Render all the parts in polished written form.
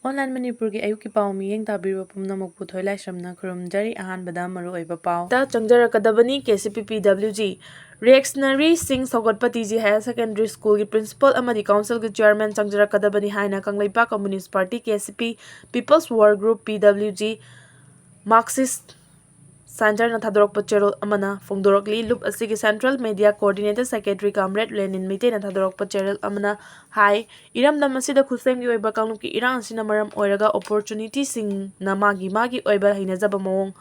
online Manipur की अयुकी पाव मियेंग ताबिरबा पुमनमक पुथोय लाइश्रमना खुरुमजरी अहानबदा मरुओइबा पाव ता चंगजरकदबनी KCPPWG रिएक्शनरी सिंह सौगतपति जी हायर सेकेंडरी स्कूल की प्रिंसिपल अमदी काउंसिल के चेयरमैन चंगजरकदबनी हाइना Kangleipak communist party KCP peoples war group PWG marxist Sanjar Thadorok Pachero Amana Fongdorokli Loop Asigi Central Media Coordinator Secretary Comrade Lenin Mite and Thadorok Pachero Amana Hi Iram Damasida Kusem Yoiba Kaluki Iran Sinamaram Oiraga Opportunity Sing Namagi Magi Oiba Hinazabamong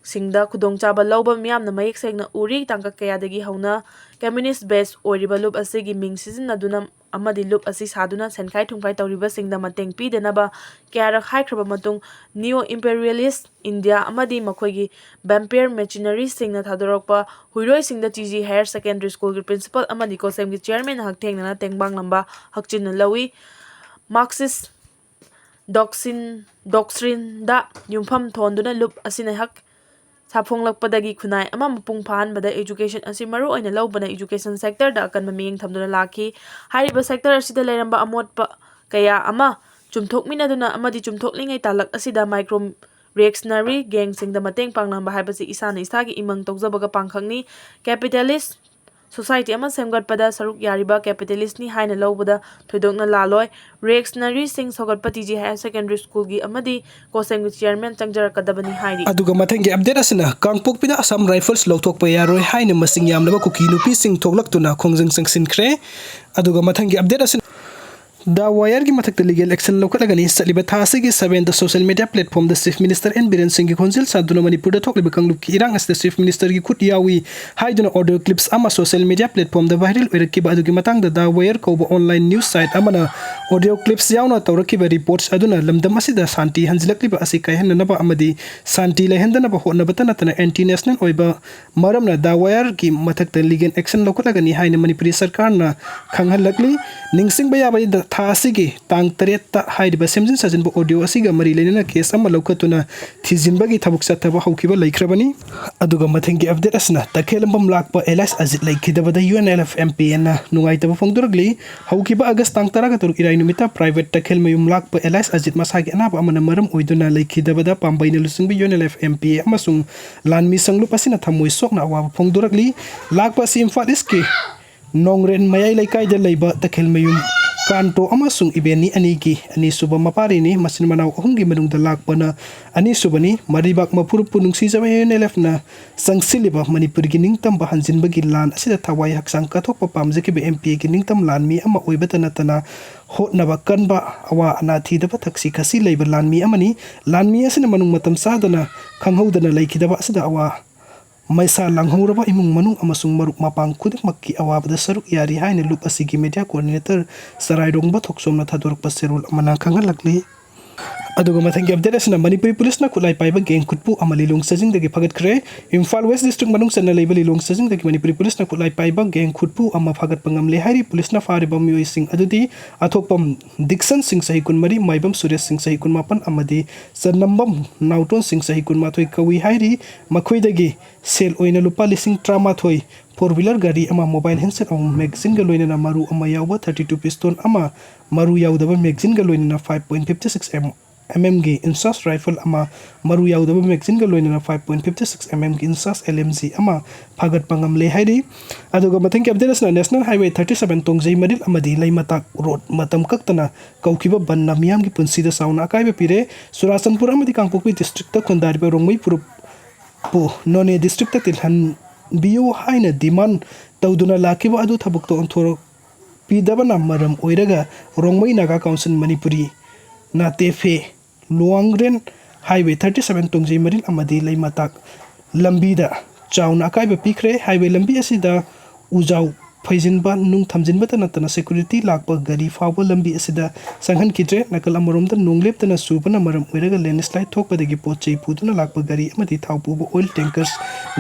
Singda Kudong Chaba Loba Miam Namayik Segna Uri Tanka Kayadagi Hauna Communist Base Oriba Loop Asigi Ming Season Naduna Amadi Loop Assis Haduna Senkai Tungkai Tauriba Singda Mateng P Denaba Kara Haikraba Matung Neo Imperialist India Amadi Makogi Vampire Machinery Singna Thadorokpa Huiroi Singda TG Higher Secondary School Principal Amadi Kosem ki Chairman Hakteng Nana Tengbang Lamba Hakchin Lawi Marxist Doctrine da Yumpham Thonduna Loop Asina Hak Saponglakpadagi Kunai Ama Mapung Pan Bada Education Asimaru and Lobana Education Sector da akan maming Tamduna Laki Hariba Sector Asida Leramba Amot pa Kaya Ama Chumtok Minaduna Amadi Chumtok Lingay Talak Asida Micro Reactionary Gang Sing the Mateng Pangnam Bahibasi Isan Isagi Imang Togzabaga Pangkangni Capitalist Society Ama Semgat Pada Saruk Yariba Capitalist ni Haina Lobada Tudokna Laloy Reactionary Sing Sogatpati ji Higher Secondary School gi Amadi Kosem Chairman Changjara Kadabani Hairi Aduga Mathangi update asina Kangpok Pina Assam Rifles Lotok Payaroi Haina Masing Yamlaba Kukina Naga Sing Toglak Khongjang Sangsin Kre Aduga Mathangi update asina Da wire ki mathak legal action lokalagani saliba thasi ki 7 the social media platform the chief minister and Biren Singh ki konsil saduna manipur da thok lebakang lup ki irang as the chief minister ki khut yawi haiduna audio clips ama social media platform the viral wer ki badu ki matang da wire ko online news site amana audio clips yauna tawraki ba reports aduna lamdam asida santi hanjilak liba asi kai hanna ba amadi santi le hendana ba honna batana tana anti national oiba maramna da wire ki mathak legal action lokalagani haina manipuri sarkar na khanghalakli ningsing ba ya ba Asigi tang tareta haidba semjin sajin bo audio asiga mari lenina case ama lokatuna thijinbagi thabuk sataba haukiba laikhrabani aduga mathengi update asna takhelambam lakpa elas azit laikhidabada UNLF MP na nungaitaba fongduragli haukiba august tang taraga tur irai numita private takhel mayum lakpa elas azit masagi anaba amana maram oiduna laikhidabada pambaina lusungbi UNLF MP amasung lanmi sanglu pasina thamoi sokna awa fongduragli lakpa sim fadiski nongren mayai laikai da leiba takhel mayum Kanto amasung ibeni anigi ani suba mapari ni masin manaw ahungi manung dalak pana ani subani maribak mapur punung si jabe NLF na sangsiliba manipur gining tam bahanjin bagi lan asida thawai haksang kathok pa pamje ki MP gining tam lan mi ama oibata tana hot na bakan ba awa anathi da taksi khasi leiba lan mi amani lan mi asina manung matam sadana khanghodana laikhidaba asida awa Maisa langhoraba imung manung amasung maruk mapang kudik makki awabda saruk yari haina loop asigi media coordinator saraidong ba thoksom na thadorok paserul amana khangalakli aduga mathangi update asna manipuri police na khulai paiba gang khutpu amalilong sajing dagi Wakatkhre Imphal West district manung sanna leibali long sajing dagi manipuri police na khulai paiba gang khutpu amma phagat pangamle hairi police na fariba mioi sing adudi athokpam Dixon Singh sahi kun mari maibam Suresh Singh sahi kun mapan amadi sanambam Nauton Singh sahi kun mathoi kawi hairi makhoi dagi sel oina lupa lising trama thoi four-wheeler gari ama mobile handset ang magazine galoina na maru ama yawa 32 piston ama maru yawdaba magazine galoina na 5.56 mm gi insas rifle ama maru yawdaba magazine galoina na 5.56 mm gi insas LMG ama phagat pangam le hairi aduga mathangi update na national highway 37 tongjai madil amadi laimatak road matam kaktana kaukiba banna miyam gi punsi da sauna kai be pire Surasanpur amadi Kangpokpi district ta khondari be rongmai puru po none district ta tilhan Bio haina demand tauduna lakiba adu thabuk to onthoro pidabana maram oiraga rongmai naga council manipuri na tefe luangren highway 37 tongjai maril amadi laimatak lambida chauna kaiba pikre highway lambi asida ujau Faizinba nung thamjinba tana tana security lakpa gari fawba lambi asida sanghan kidre nakal amarom da nunglep tana subana maram oiraga landslide thokpa dagi pochei puduna lakpa gari amadi thawpuba oil tankers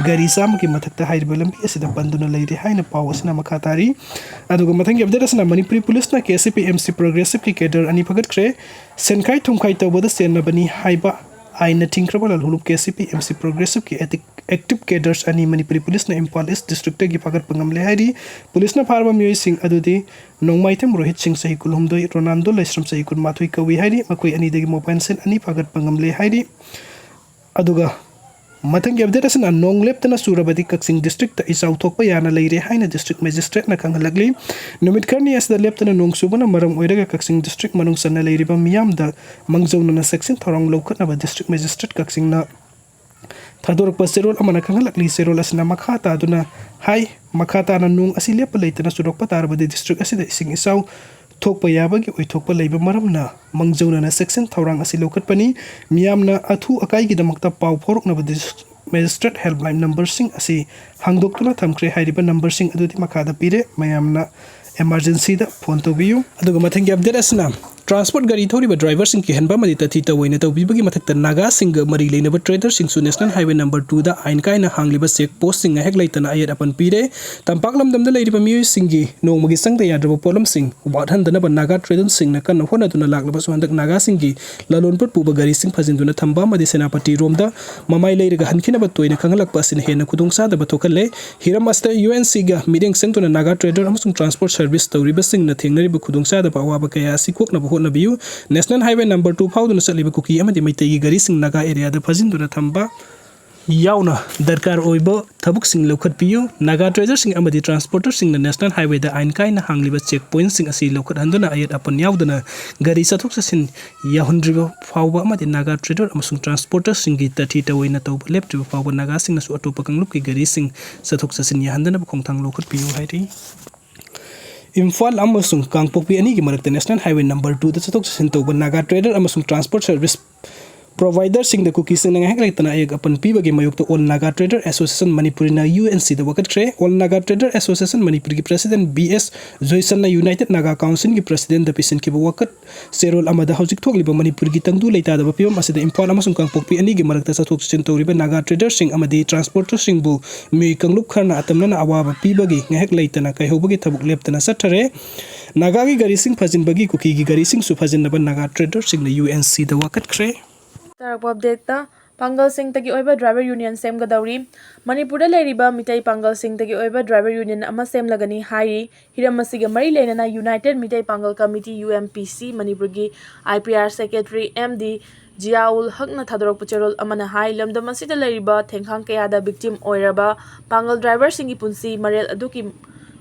gari sam ki mathakta hairba lambi asida banduna leire haina paw asina makhatari aduga mathangi update asina manipuri police na KCP MC progressive cadre ani Wakatkhre senkai thumkai tawbada senna bani haiba आईना थिंख्रबा लालहुलुप KCP MC progressive की active cadres अनि Manipuri police ने Imphal east district की फागत पंगमले हाइरी police ने फारबा मियोय सिंह अदुदी नोंमाइथम रोहित सिंह सही कुलहुमदोय Ronaldo लेस्रम सही कुन माथुई कवी हाइरी मकोई अनि देगी मोबाइल सेल अनि फागत पंगमले हाइरी अदुगा मथंग अपडेट असना नोंग लेप्तना सुरबदी कक्सिंग डिस्ट्रिक्ट इचाउ थोकपा याना लेरे हाइना डिस्ट्रिक्ट मजिस्ट्रेट ना खंगलगली नुमित खरनी असदा लेप्तना नोंग सुबना मरम ओइरगा कक्सिंग डिस्ट्रिक्ट मनुंग सन्ना लेरिबा मियामदा मंगजौना सेक्शन थोरंग लौखतनाबा डिस्ट्रिक्ट मजिस्ट्रेट कक्सिंग ना थादोरकपा सेरोल अमना खंगलगली सेरोल असना मखा तादुना हाई मखा ताना नोंग असि लेप लेतना सुरकपा तारबदी डिस्ट्रिक्ट असिदा इसिंग इचाउ थोकपा याबगी ओइथोकपा लेबा मरमना मंगजौना सेक्शन थौरांग असि लौखतपनी मियामना अथु अकाईगी दमकता पाव फोरकनबा मजिस्ट्रेट हेल्पलाइन नंबर सिंह असि हांगदोक्तुना थमख्रे हाइरिबा नंबर सिंह अदुदि मखादा पीरे मयामना एमरजेंसी दा फोन तोबियु अदुगा मथंगी अपडेट असना ट्रांसपोर्ट गाड़ी थोरीबा ड्राइवर सिंह की हेनबा मदि तथि तवैना तौबिबगी मथक्ता नागा सिंह मरी लेनबा ट्रेडर सिंह सु नेशनल हाईवे नंबर 2 दा आइन कायना हांगलिबा चेक पोस्ट सिंह हेक लेतना आयत अपन पीरे तंपाक लमदमदा लेरिबा मियोय सिंगी नोंमगी संगदा याद्रबा पोलम सिंह वादहनदनबा नागा ट्रेडर सिंह न कन होनदुना लागलबा सुहंदक नागा सिंगी ललोनपुर पुबा गाड़ी सिंह फजिंदुना थंबा मदि सेनापति रोमदा ममाई लेरिगा हनखिनबा तोयना खंगलकपा सिन हेना खुदुंगसादबा थोकले हिरम अस्ता यूएनसी गा मीडिंग सेंगतुना नागा ट्रेडर अमसुंग ट्रांसपोर्ट सर्विस तौरिबा सिंह न थेंगनरिबा खुदुंगसादबा अवाबा कया सिकोकनबा होनबियु नेशनल हाईवे नंबर 2 फाउदुना चलिबा कुकी अमदि मैतैगी गाड़ी सिंह नागा एरिया दा फजिंदुना थंबा याउना दरकार ओइबो थबुक सिंह लौखत पियु नागा ट्रेडर सिंह अमदि ट्रांसपोर्टर सिंह नेशनल हाईवे दा आइन कायना हांगलिबा चेक पॉइंट सिंह असि लौखत हंदुना आयत अपन याउदना गाड़ी सथुक ससिन याहुंद्रिबो फावबा अमदि नागा ट्रेडर अमसुंग ट्रांसपोर्टर सिंह गी तथि तवैना तौब लेप्टिबो फावबा नागा सिंह नसु अटोपा कंगलुप की गाड़ी सिंह सथुक ससिन याहंदना खोंथांग लौखत पियु हाइरि इम्फाल अमसुंग कांगपोकपी अनि की मरकते नेशनल हाईवे नंबर 2 दा चथुक ससिन तौबा नागा ट्रेडर अमसुंग ट्रांसपोर्ट सर्विस प्रोवाइडर सिंह द कुकी सिंह हेक लेतना एक अपन पीबगे मयुक्त all Naga trader association Manipuri ना यूएनसी द वकतख्रे all Naga trader association Manipuri की प्रेसिडेंट बीएस जोइसन ना यूनाइटेड नागा काउंसिल की प्रेसिडेंट द पिसन की वकत सेरोल अमदा हौजिक थोकलिबा मणिपुर की तंगदु लेता द पियम असिद इम्फाल अमसुंग कांगपोकपी अनि की मरकते चथुक ससिन तौरिबा नागा ट्रेडर सिंह अमदी ट्रांसपोर्टर सिंह बु मी कंगलुप खरना अतमना अवाबा पीबगे हेक लेतना कयहोबगे थबुक लेप्तना सथरे नागा की गाड़ी सिंह फजिनबगी कुकी की गाड़ी सिंह सु फजिनबा नागा ट्रेडर सिंह यूएनसी द वकतख्रे तारक अपडेट पांगल सिंह तकी ओइबा ड्राइवर यूनियन सेमगदौरी मणिपुर लेरिबा मितै पांगल सिंह तकी ओइबा ड्राइवर यूनियन अमा सेमलगनी हाई हिरम मसिगा मरी लेना यूनाइटेड मितै पांगल कमिटी यूएमपीसी मणिपुर की आईपीआर सेक्रेटरी एमडी जियाउल हकना थादोरक पुचेरोल अमना हाई लमदम असिदा लेरिबा थेंखांग कयादा विक्टिम ओइरबा पांगल ड्राइवर सिंह की पुंसी मरेल अदुकी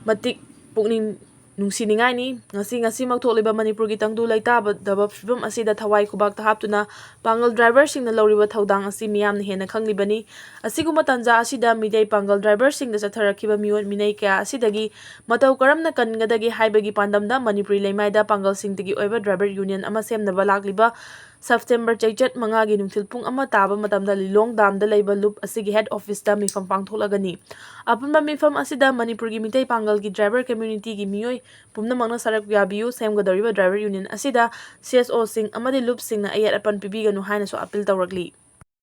मतिक पुकनिंग नुंसिनिंगाइनी ngasi mautholiba manipur gi tangdu laitaba daba phibam asida thawai khubak haptuna pangal driver singna loriba thodang asi miyam na hena khanglibani asiguma tanja asida midai pangal driver singda chatharakiba miyon minai kya asidagi matau karamna kangadagi haibagi pandamda manipuri leimaida pangal singdagi oiba driver union ama semnaba lagliba September chaichat mangagi nungthil pung ama taba matamda lilong damda leiba loop asigi head office da mifam pangtholagani apunba mifam asida manipur gi mitai pangal gi driver community gi miyoi pumna mangna sarak yabiu semgadariba driver union asida CSO sing amadi loop sing na ayat apan pibiganu haina so appeal tawragli